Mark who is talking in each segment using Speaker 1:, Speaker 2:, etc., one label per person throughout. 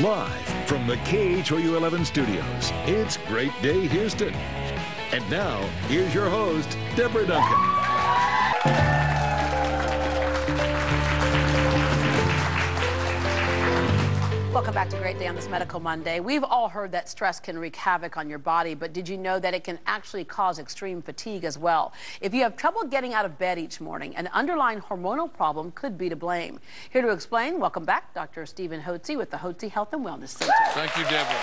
Speaker 1: Live from the KHOU11 studios, it's Great Day Houston. And now, here's your host, Deborah Duncan.
Speaker 2: Welcome back to Great Day on this Medical Monday. We've all heard that stress can wreak havoc on your body, but did you know that it can actually cause extreme fatigue as well? If you have trouble getting out of bed each morning, an underlying hormonal problem could be to blame. Here to explain, welcome back, Dr. Stephen Hotze with the Hotze Health and Wellness Center.
Speaker 3: Thank you, Deborah.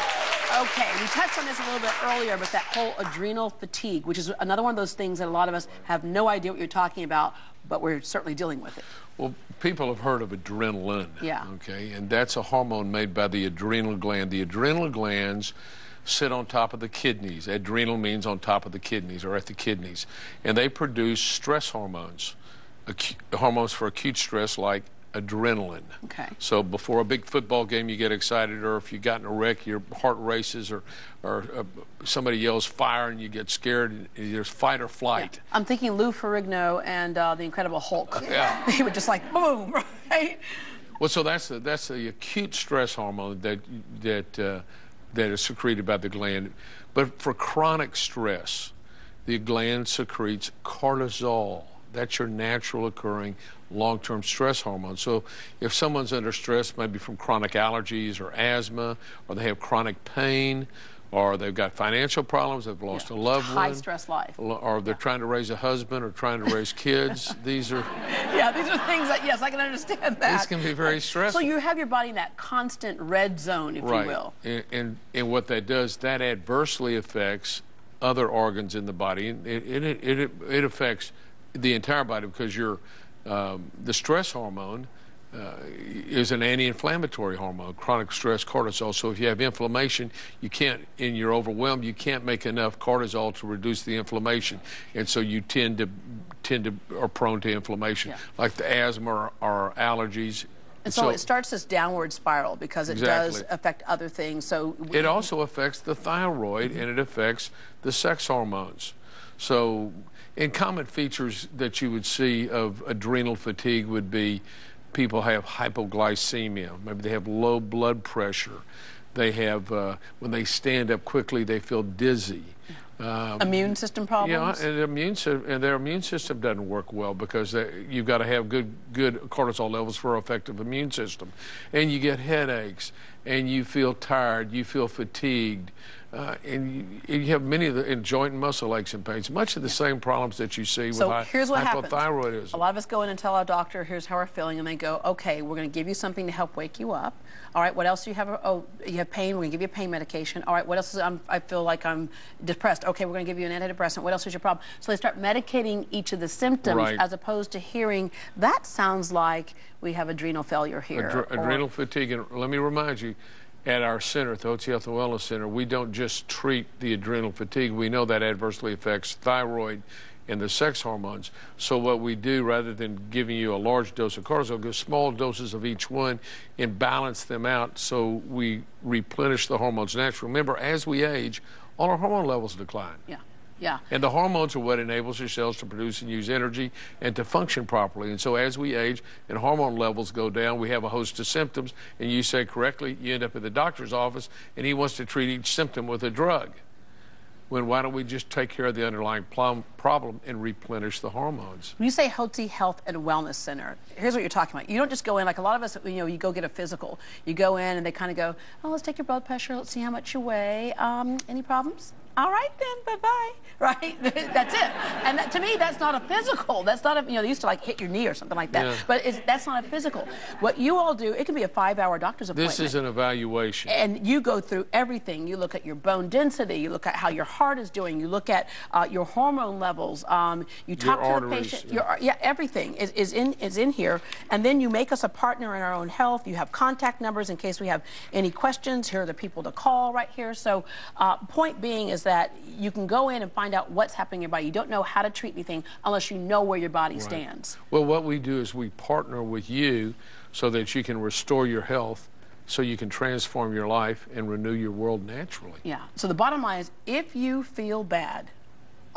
Speaker 2: Okay, we touched on this a little bit earlier, but that whole adrenal fatigue, which is another one of those things that a lot of us have no idea what you're talking about, but we're certainly dealing with it.
Speaker 3: Well, people have heard of adrenaline.
Speaker 2: Yeah.
Speaker 3: Okay, and that's a hormone made by the adrenal gland. The adrenal glands sit on top of the kidneys. Adrenal means on top of the kidneys or at the kidneys. And they produce stress hormones, hormones for acute stress like adrenaline.
Speaker 2: Okay.
Speaker 3: So before a big football game you get excited, or if you got in a wreck your heart races, or somebody yells fire and you get scared, and there's fight or flight.
Speaker 2: Yeah. I'm thinking Lou Ferrigno and the Incredible Hulk.
Speaker 3: Yeah.
Speaker 2: He would just like boom, right?
Speaker 3: Well, so that's the acute stress hormone that is secreted by the gland. But for chronic stress, the gland secretes cortisol. That's your natural occurring long-term stress hormone. So if someone's under stress, maybe from chronic allergies or asthma, or they have chronic pain, or they've got financial problems, they've lost a loved one.
Speaker 2: High stress life.
Speaker 3: Or they're trying to raise a husband or trying to raise kids. These are...
Speaker 2: Yeah, these are things that, yes, I can understand that.
Speaker 3: These can be very stressful.
Speaker 2: So you have your body in that constant red zone, if you will.
Speaker 3: And what that does, that adversely affects other organs in the body. It affects the entire body because the stress hormone is an anti-inflammatory hormone, chronic stress cortisol. So if you have inflammation, you can't, and you're overwhelmed, you can't make enough cortisol to reduce the inflammation, and so you are prone to inflammation, like the asthma or allergies.
Speaker 2: And so it starts this downward spiral because it does affect other things. So
Speaker 3: it also affects the thyroid, and it affects the sex hormones. So, and common features that you would see of adrenal fatigue would be people have hypoglycemia. Maybe they have low blood pressure. They have, when they stand up quickly, they feel dizzy.
Speaker 2: Immune system problems?
Speaker 3: Yeah, and their immune system doesn't work well because you've got to have good cortisol levels for an effective immune system. And you get headaches, and you feel tired, you feel fatigued, and you have many of the joint and muscle aches and pains, much of the same problems that you see with hypothyroidism.
Speaker 2: Happens. A lot of us go in and tell our doctor, here's how we're feeling, and they go, okay, we're going to give you something to help wake you up. All right, what else do you have? Oh, you have pain, we're going to give you a pain medication. All right, what else is, I feel like I'm depressed. Okay, we're going to give you an antidepressant. What else is your problem? So they start medicating each of the symptoms as opposed to hearing, that sounds like we have adrenal failure here.
Speaker 3: Adrenal fatigue, and let me remind you, at our center, at the Hotze Health and Wellness Center, we don't just treat the adrenal fatigue. We know that adversely affects thyroid and the sex hormones. So what we do, rather than giving you a large dose of cortisol, give small doses of each one and balance them out so we replenish the hormones naturally. Remember, as we age, all our hormone levels decline.
Speaker 2: Yeah. Yeah.
Speaker 3: And the hormones are what enables your cells to produce and use energy and to function properly. And so as we age and hormone levels go down, we have a host of symptoms. And you say correctly, you end up at the doctor's office, and he wants to treat each symptom with a drug. When why don't we just take care of the underlying problem and replenish the hormones?
Speaker 2: When you say Hotze Health and Wellness Center, here's what you're talking about. You don't just go in, like a lot of us, you go get a physical. You go in and they kind of go, oh, let's take your blood pressure, let's see how much you weigh. Any problems? All right then, bye-bye, right? That's it. And to me, that's not a physical. That's not a, they used to like hit your knee or something like that. Yeah. But that's not a physical. What you all do, it can be a 5-hour doctor's appointment.
Speaker 3: This is an evaluation.
Speaker 2: And you go through everything. You look at your bone density. You look at how your heart is doing. You look at your hormone levels. You talk to the patient. Everything is in here. And then you make us a partner in our own health. You have contact numbers in case we have any questions. Here are the people to call right here. So point being is that you can go in and find out what's happening in your body. You don't know how to treat anything unless you know where your body stands.
Speaker 3: Well, what we do is we partner with you so that you can restore your health, so you can transform your life and renew your world naturally.
Speaker 2: Yeah. So the bottom line is, if you feel bad,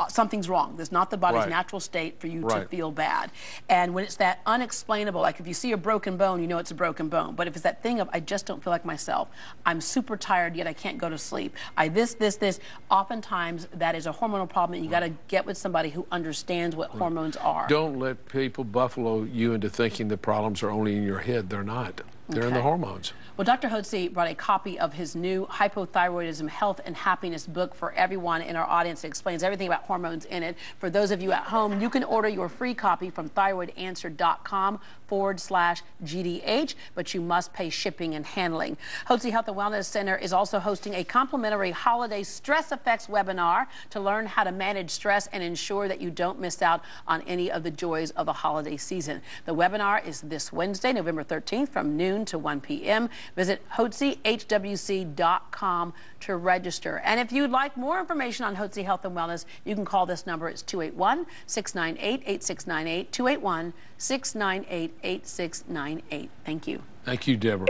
Speaker 2: something's wrong. There's not the body's
Speaker 3: Right.
Speaker 2: natural state for you to
Speaker 3: Right.
Speaker 2: feel bad. And when it's that unexplainable, like if you see a broken bone, you know it's a broken bone. But if it's that thing of, I just don't feel like myself, I'm super tired, yet I can't go to sleep, this, oftentimes that is a hormonal problem, and you got to get with somebody who understands what hormones are.
Speaker 3: Don't let people buffalo you into thinking the problems are only in your head. They're not. They're in the hormones.
Speaker 2: Well, Dr. Hotze brought a copy of his new Hypothyroidism, Health and Happiness book for everyone in our audience. It explains everything about hormones in it. For those of you at home, you can order your free copy from thyroidanswer.com/GDH, but you must pay shipping and handling. Hotze Health and Wellness Center is also hosting a complimentary holiday stress effects webinar to learn how to manage stress and ensure that you don't miss out on any of the joys of the holiday season. The webinar is this Wednesday, November 13th from noon to 1 p.m. Visit HotzeHWC.com to register. And if you'd like more information on Hotze Health and Wellness, you can call this number. It's 281-698-8698, 281-698-8698. Thank you.
Speaker 3: Thank you, Deborah.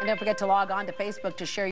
Speaker 2: And don't forget to log on to Facebook to share